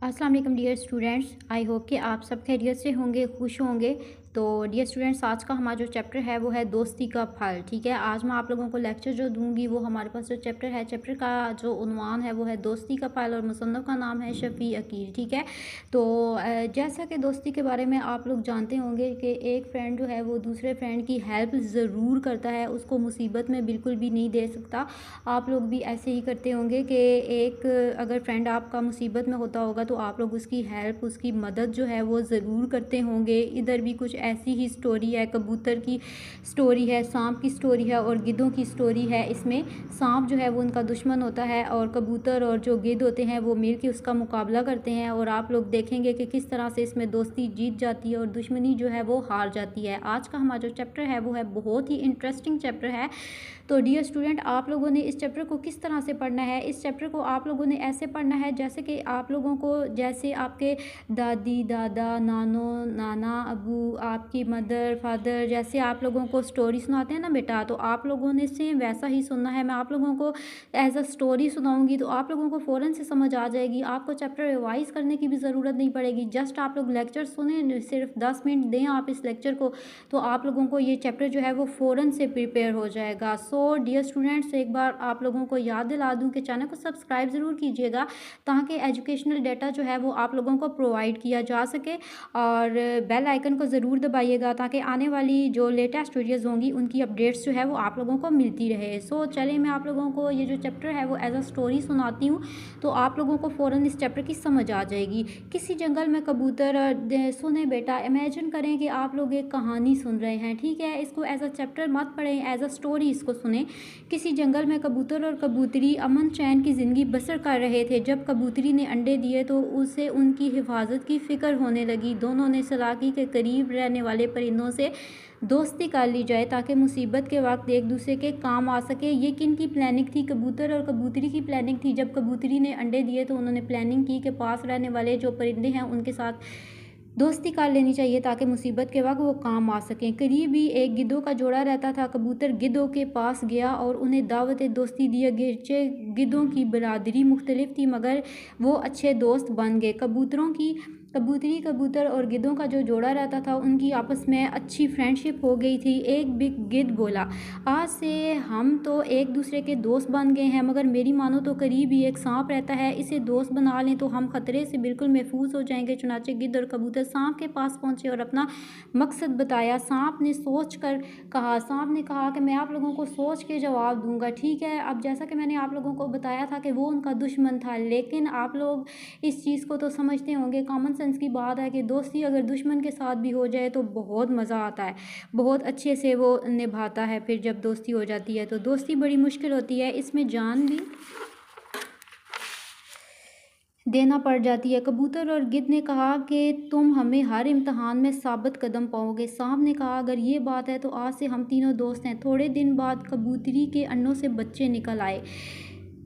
अस्सलाम वालेकुम dear students. I hope कि आप सब खैरियत से होंगे, खुश होंगे। तो डियर स्टूडेंट्स, आज का हमारा जो चैप्टर है वो है दोस्ती का फल। ठीक है, आज मैं आप लोगों को लेक्चर जो दूंगी वो हमारे पास जो चैप्टर है, चैप्टर का जो उन्वान है वो है दोस्ती का फल और मुसन्नफ़ का नाम है शफ़ी अकील। ठीक है, तो जैसा कि दोस्ती के बारे में आप लोग जानते होंगे कि एक फ्रेंड जो है वो दूसरे फ्रेंड की हेल्प ज़रूर करता है, उसको मुसीबत में बिल्कुल भी नहीं दे सकता। आप लोग भी ऐसे ही करते होंगे कि एक अगर फ्रेंड आपका मुसीबत में होता होगा तो आप लोग उसकी हेल्प, उसकी मदद जो है वो ज़रूर करते होंगे। इधर भी कुछ ऐसी ही स्टोरी है, कबूतर की स्टोरी है, सांप की स्टोरी है और गिद्धों की स्टोरी है। इसमें सांप जो है वो उनका दुश्मन होता है और कबूतर और जो गिद्ध होते हैं वो मिल के उसका मुकाबला करते हैं और आप लोग देखेंगे कि किस तरह से इसमें दोस्ती जीत जाती है और दुश्मनी जो है वो हार जाती है। आज का हमारा जो चैप्टर है वो है बहुत ही इंटरेस्टिंग चैप्टर है। तो डियर स्टूडेंट, आप लोगों ने इस चैप्टर को किस तरह से पढ़ना है? इस चैप्टर को आप लोगों ने ऐसे पढ़ना है जैसे कि आप लोगों को, जैसे आपके दादी दादा, नानो नाना, अबू, आपकी मदर फादर जैसे आप लोगों को स्टोरी सुनाते हैं ना बेटा, तो आप लोगों ने सेम वैसा ही सुनना है। मैं आप लोगों को एज अ स्टोरी सुनाऊंगी तो आप लोगों को फ़ौरन से समझ आ जाएगी। आपको चैप्टर रिवाइज़ करने की भी ज़रूरत नहीं पड़ेगी। जस्ट आप लोग लेक्चर सुने, सिर्फ 10 मिनट दें आप इस लेक्चर को, तो आप लोगों को ये चैप्टर जो है वो फ़ौरन से प्रिपेयर हो जाएगा। सो डियर स्टूडेंट्स, एक बार आप लोगों को याद दिला दूं कि चैनल को सब्सक्राइब ज़रूर कीजिएगा ताकि एजुकेशनल डाटा जो है वो आप लोगों को प्रोवाइड किया जा सके, और बेल आइकन को ज़रूर दबाइएगा ताकि आने वाली जो लेटेस्ट वीडियोज़ होंगी उनकी अपडेट्स जो है वो आप लोगों को मिलती रहे। सो चलिए, मैं आप लोगों को ये जो चैप्टर है वो एज अ स्टोरी सुनाती हूँ, तो आप लोगों को फ़ौरन इस चैप्टर की समझ आ जाएगी। किसी जंगल में कबूतर, सुने बेटा, इमेजिन करें कि आप लोग एक कहानी सुन रहे हैं। ठीक है, इसको एज अ चैप्टर मत पढ़ें, एज अ स्टोरी इसको सुने। किसी जंगल में कबूतर और कबूतरी अमन चैन की ज़िंदगी बसर कर रहे थे। जब कबूतरी ने अंडे दिए तो उसे उनकी हिफाजत की फ़िक्र होने लगी। दोनों ने सलाह की कि करीब रहने वाले परिंदों से दोस्ती कर ली जाए ताकि मुसीबत के वक्त एक दूसरे के काम आ सके। ये किन की प्लानिंग थी? कबूतर और कबूतरी की प्लानिंग थी। जब कबूतरी ने अंडे दिए तो उन्होंने प्लानिंग की कि पास रहने वाले जो परिंदे हैं उनके साथ दोस्ती कर लेनी चाहिए ताकि मुसीबत के वक्त वो काम आ सकें। करीब ही एक गिद्धों का जोड़ा रहता था। कबूतर गिद्धों के पास गया और उन्हें दावत दोस्ती दी। अगरचे गिद्धों की बरादरी मुख्तलिफ थी मगर वो अच्छे दोस्त बन गए। कबूतरी, कबूतर और गिद्धों का जो जोड़ा रहता था उनकी आपस में अच्छी फ्रेंडशिप हो गई थी। एक बिग गिद्ध बोला, आज से हम तो एक दूसरे के दोस्त बन गए हैं, मगर मेरी मानो तो करीब ही एक सांप रहता है, इसे दोस्त बना लें तो हम खतरे से बिल्कुल महफूज हो जाएंगे। चुनाचे गिद्ध और कबूतर सांप के पास पहुंचे और अपना मकसद बताया। सांप ने कहा कि मैं आप लोगों को सोच के जवाब दूंगा। ठीक है, अब जैसा कि मैंने आप लोगों को बताया था कि वो उनका दुश्मन था, लेकिन आप लोग इस चीज़ को तो समझते होंगे, कॉमन सेंस की बात है कि दोस्ती अगर दुश्मन के साथ भी हो जाए तो बहुत मज़ा आता है, बहुत अच्छे से वो निभाता है। फिर जब दोस्ती हो जाती है तो दोस्ती बड़ी मुश्किल होती है, इसमें जान भी देना पड़ जाती है। कबूतर और गिद्ध ने कहा कि तुम हमें हर इम्तहान में साबित कदम पाओगे। सांप ने कहा, अगर ये बात है तो आज से हम तीनों दोस्त हैं। थोड़े दिन बाद कबूतरी के अंडों से बच्चे निकल आए।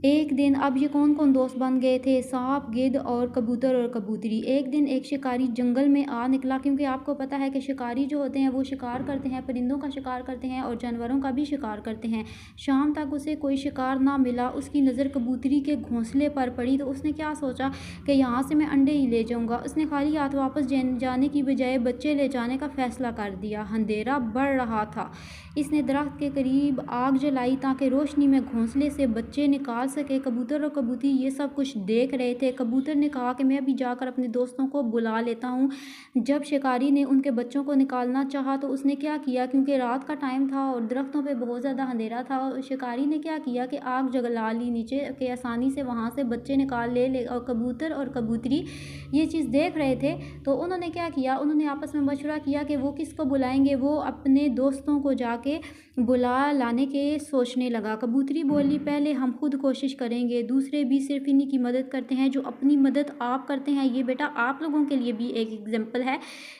एक दिन, अब ये कौन कौन दोस्त बन गए थे? सांप, गिद्ध और कबूतर और कबूतरी। एक दिन एक शिकारी जंगल में आ निकला, क्योंकि आपको पता है कि शिकारी जो होते हैं वो शिकार करते हैं, परिंदों का शिकार करते हैं और जानवरों का भी शिकार करते हैं। शाम तक उसे कोई शिकार ना मिला। उसकी नज़र कबूतरी के घोंसले पर पड़ी तो उसने क्या सोचा कि यहाँ से मैं अंडे ही ले जाऊँगा। उसने खाली हाथ वापस जाने की बजाय बच्चे ले जाने का फैसला कर दिया। अंधेरा बढ़ रहा था। इसने दरख्त के करीब आग जलाई ताकि रोशनी में घोंसले से बच्चे निकाल सके। कबूतर और कबूतरी ये सब कुछ देख रहे थे। कबूतर ने कहा कि मैं अभी जाकर अपने दोस्तों को बुला लेता हूँ। जब शिकारी ने उनके बच्चों को निकालना चाहा तो उसने क्या किया, क्योंकि रात का टाइम था और दरख्तों पे बहुत ज़्यादा अंधेरा था, शिकारी ने क्या किया कि आग जला ली नीचे के, आसानी से वहाँ से बच्चे निकाल ले और कबूतर और कबूतरी ये चीज़ देख रहे थे। तो उन्होंने क्या किया, उन्होंने आपस में मशवरा किया कि वो किसको बुलाएंगे। वो अपने दोस्तों को जाके बुला लाने के सोचने लगा। कबूतरी बोली, पहले हम खुद कोशिश करेंगे, दूसरे भी सिर्फ इन्हीं की मदद करते हैं जो अपनी मदद आप करते हैं। ये बेटा आप लोगों के लिए भी एक एग्जाम्पल है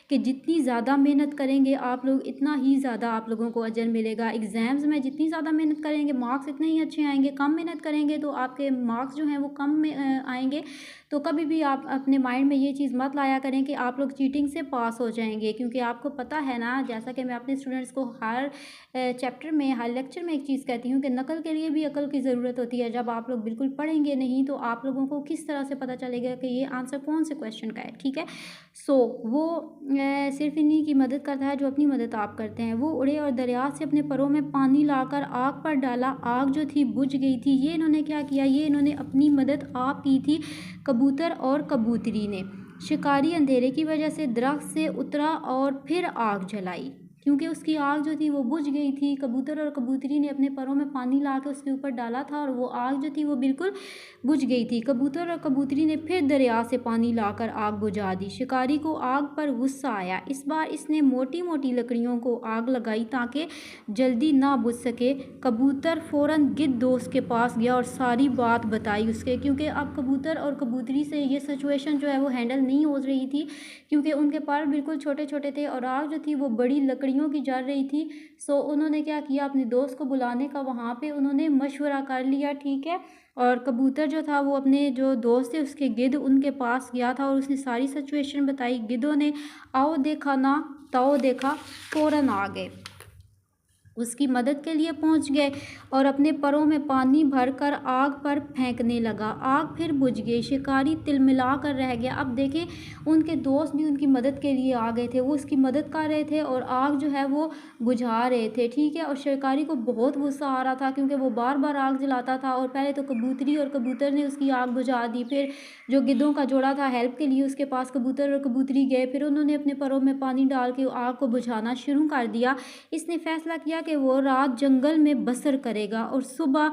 कि जितनी ज़्यादा मेहनत करेंगे आप लोग, इतना ही ज़्यादा आप लोगों को अजर मिलेगा। एग्ज़ाम्स में जितनी ज़्यादा मेहनत करेंगे मार्क्स इतने ही अच्छे आएंगे, कम मेहनत करेंगे तो आपके मार्क्स जो हैं वो कम में आएंगे। तो कभी भी आप अपने माइंड में ये चीज़ मत लाया करें कि आप लोग चीटिंग से पास हो जाएंगे, क्योंकि आपको पता है ना, जैसा कि मैं अपने स्टूडेंट्स को हर चैप्टर में, हर लेक्चर में एक चीज़ कहती हूँ कि नकल के लिए भी अकल की ज़रूरत होती है। जब आप लोग बिल्कुल पढ़ेंगे नहीं तो आप लोगों को किस तरह से पता चलेगा कि ये आंसर कौन से क्वेश्चन का है, ठीक है। सो वो सिर्फ इन्हीं की मदद करता है जो अपनी मदद आप करते हैं। वो उड़े और दरिया से अपने परों में पानी लाकर आग पर डाला, आग जो थी बुझ गई थी। ये इन्होंने क्या किया, ये इन्होंने अपनी मदद आप की थी कबूतर और कबूतरी ने। शिकारी अंधेरे की वजह से दरख्त से उतरा और फिर आग जलाई, क्योंकि उसकी आग जो थी वो बुझ गई थी। कबूतर और कबूतरी ने अपने परों में पानी ला के उसके ऊपर डाला था और वो आग जो थी वो बिल्कुल बुझ गई थी। कबूतर और कबूतरी ने फिर दरिया से पानी लाकर आग बुझा दी। शिकारी को आग पर गुस्सा आया। इस बार इसने मोटी मोटी लकड़ियों को आग लगाई ताकि जल्दी ना बुझ सके। कबूतर फ़ौरन गिद्ध दोस्त के पास गया और सारी बात बताई उसके, क्योंकि अब कबूतर और कबूतरी से ये सिचुएशन जो है वो हैंडल नहीं हो रही थी, क्योंकि उनके पर बिल्कुल छोटे छोटे थे और आग जो थी वो बड़ी लकड़ियों की जल रही थी। सो उन्होंने क्या किया, अपने दोस्त को बुलाने का वहाँ पे उन्होंने मशवरा कर लिया, ठीक है। और कबूतर जो था वो अपने जो दोस्त थे उसके गिद्ध उनके पास गया था और उसने सारी सिचुएशन बताई। गिद्धों ने आओ देखा ना ताओ देखा फ़ौरन आ गए, उसकी मदद के लिए पहुंच गए और अपने परों में पानी भरकर आग पर फेंकने लगा। आग फिर बुझ गई। शिकारी तिलमिला कर रह गया। अब देखें, उनके दोस्त भी उनकी मदद के लिए आ गए थे, वो उसकी मदद कर रहे थे और आग जो है वो बुझा रहे थे, ठीक है। और शिकारी को बहुत गुस्सा आ रहा था, क्योंकि वो बार बार आग जलाता था और पहले तो कबूतरी और कबूतर ने उसकी आग बुझा दी। फिर जो गिद्धों का जोड़ा था हेल्प के लिए उसके पास कबूतर और कबूतरी गए, फिर उन्होंने अपने परों में पानी डाल के आग को बुझाना शुरू कर दिया। इसने फैसला किया कि वो रात जंगल में बसर करेगा और सुबह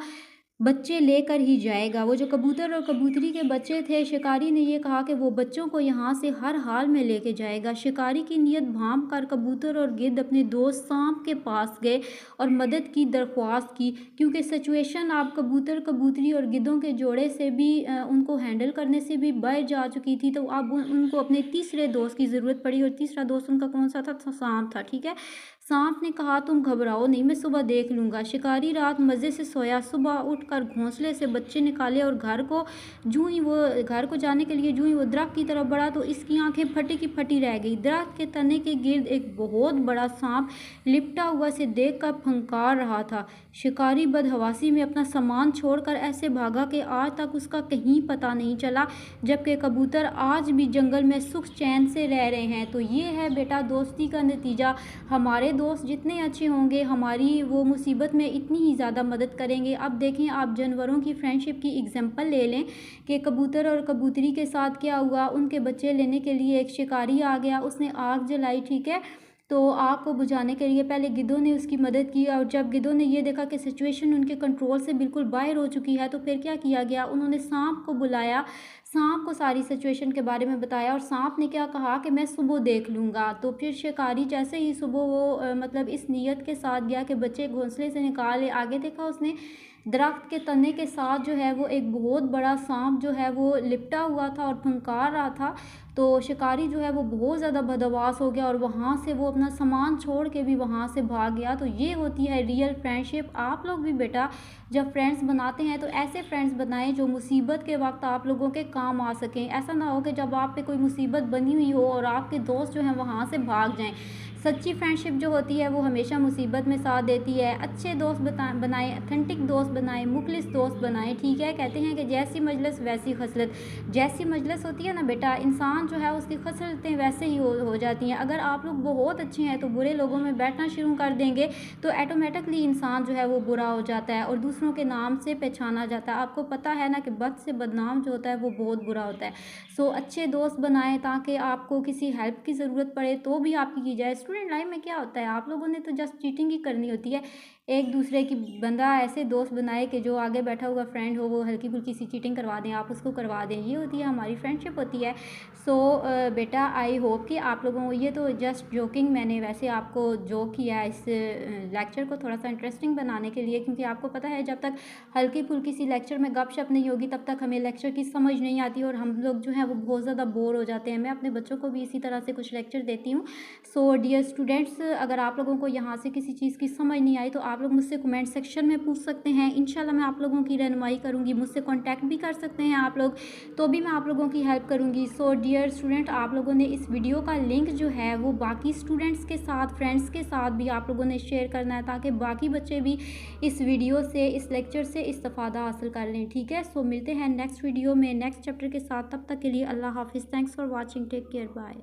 बच्चे लेकर ही जाएगा। वो जो कबूतर और कबूतरी के बच्चे थे, शिकारी ने ये कहा कि वो बच्चों को यहाँ से हर हाल में लेके जाएगा। शिकारी की नीयत भांप कर कबूतर और गिद्ध अपने दोस्त सांप के पास गए और मदद की दरख्वास्त की, क्योंकि सिचुएशन आप कबूतर कबूतरी और गिद्धों के जोड़े से भी उनको हैंडल करने से भी बाहर जा चुकी थी। तो अब उनको अपने तीसरे दोस्त की ज़रूरत पड़ी और तीसरा दोस्त उनका कौन सा था, सांप था, ठीक है। सांप ने कहा तुम घबराओ नहीं, मैं सुबह देख लूँगा। शिकारी रात मज़े से सोया। सुबह उठकर घोंसले से बच्चे निकाले और घर को जाने के लिए जूँ ही वो दरख्त की तरफ बढ़ा तो इसकी आंखें फटी की फटी रह गई। दरख्त के तने के गिर्द एक बहुत बड़ा सांप लिपटा हुआ से देखकर फंकार रहा था। शिकारी बदहवासी में अपना सामान छोड़कर ऐसे भागा कि आज तक उसका कहीं पता नहीं चला, जबकि कबूतर आज भी जंगल में सुख चैन से रह रहे हैं। तो ये है बेटा दोस्ती का नतीजा। हमारे दोस्त जितने अच्छे होंगे हमारी वो मुसीबत में इतनी ही ज़्यादा मदद करेंगे। अब देखें, आप जानवरों की फ्रेंडशिप की एग्जांपल ले लें कि कबूतर और कबूतरी के साथ क्या हुआ। उनके बच्चे लेने के लिए एक शिकारी आ गया, उसने आग जलाई, ठीक है। तो आग को बुझाने के लिए पहले गिद्धों ने उसकी मदद की और जब गिद्धों ने ये देखा कि सिचुएशन उनके कंट्रोल से बिल्कुल बाहर हो चुकी है तो फिर क्या किया गया, उन्होंने सांप को बुलाया, सांप को सारी सिचुएशन के बारे में बताया और सांप ने क्या कहा कि मैं सुबह देख लूँगा। तो फिर शिकारी जैसे ही सुबह वो मतलब इस नीयत के साथ गया कि बच्चे घोंसले से निकाले, आगे देखा उसने दरख्त के तने के साथ जो है वो एक बहुत बड़ा सांप जो है वो लिपटा हुआ था और फंकार रहा था। तो शिकारी जो है वो बहुत ज़्यादा बदहवास हो गया और वहाँ से वो अपना सामान छोड़ के भी वहाँ से भाग गया। तो ये होती है रियल फ्रेंडशिप। आप लोग भी बेटा जब फ्रेंड्स बनाते हैं तो ऐसे फ्रेंड्स बनाएं जो मुसीबत के वक्त आप लोगों के काम आ सकें। ऐसा ना हो कि जब आप पे कोई मुसीबत बनी हुई हो और आपके दोस्त जो हैं वहाँ से भाग जाएं। सच्ची फ्रेंडशिप जो होती है वो हमेशा मुसीबत में साथ देती है। अच्छे दोस्त बनाएं, ऑथेंटिक दोस्त बनाएं, मुखलिस दोस्त बनाएं, ठीक है। कहते हैं कि जैसी मजलिस वैसी खसलत। जैसी मजलिस होती है ना बेटा, इंसान जो है उसकी खसलतें वैसे ही हो जाती हैं। अगर आप लोग बहुत अच्छे हैं तो बुरे लोगों में बैठना शुरू कर देंगे तो ऑटोमेटिकली इंसान जो है वो बुरा हो जाता है और दूसरों के नाम से पहचाना जाता है। आपको पता है ना कि बद से बदनाम जो होता है वो बहुत बुरा होता है। सो अच्छे दोस्त बनाएं ताकि आपको किसी हेल्प की ज़रूरत पड़े तो भी आपकी की जाए। स्टूडेंट लाइफ में क्या होता है, आप लोगों ने तो जस्ट चीटिंग ही करनी होती है। एक दूसरे की बंदा ऐसे दोस्त बनाए कि जो आगे बैठा हुआ फ्रेंड हो वो हल्की फुल्की सी चीटिंग करवा दें, आप उसको करवा दें। ये होती है हमारी फ्रेंडशिप होती है। सो बेटा आई होप कि आप लोगों को ये तो जस्ट जोकिंग, मैंने वैसे आपको जोक किया है इस लेक्चर को थोड़ा सा इंटरेस्टिंग बनाने के लिए, क्योंकि आपको पता है जब तक हल्की फुल्की सी लेक्चर में गपशप नहीं होगी तब तक हमें लेक्चर की समझ नहीं आती और हम लोग जो है वो बहुत ज़्यादा बोर हो जाते हैं। मैं अपने बच्चों को भी इसी तरह से कुछ लेक्चर देती हूँ। सो डियर स्टूडेंट्स, अगर आप लोगों को यहाँ से किसी चीज़ की समझ नहीं आई तो आप लोग मुझसे कमेंट सेक्शन में पूछ सकते हैं। इंशाल्लाह मैं आप लोगों की रहनुमाई करूँगी। मुझसे कॉन्टैक्ट भी कर सकते हैं आप लोग, तो भी मैं आप लोगों की हेल्प करूँगी। सो डियर स्टूडेंट, आप लोगों ने इस वीडियो का लिंक जो है वो बाकी स्टूडेंट्स के साथ, फ्रेंड्स के साथ भी आप लोगों ने शेयर करना है, ताकि बाकी बच्चे भी इस वीडियो से, इस लेक्चर से इस्तिफादा हासिल कर लें। ठीक है, सो मिलते हैं नेक्स्ट वीडियो में नेक्स्ट चैप्टर के साथ। तब तक के लिए अल्लाह हाफिज़। Thanks for watching. Take care. Bye.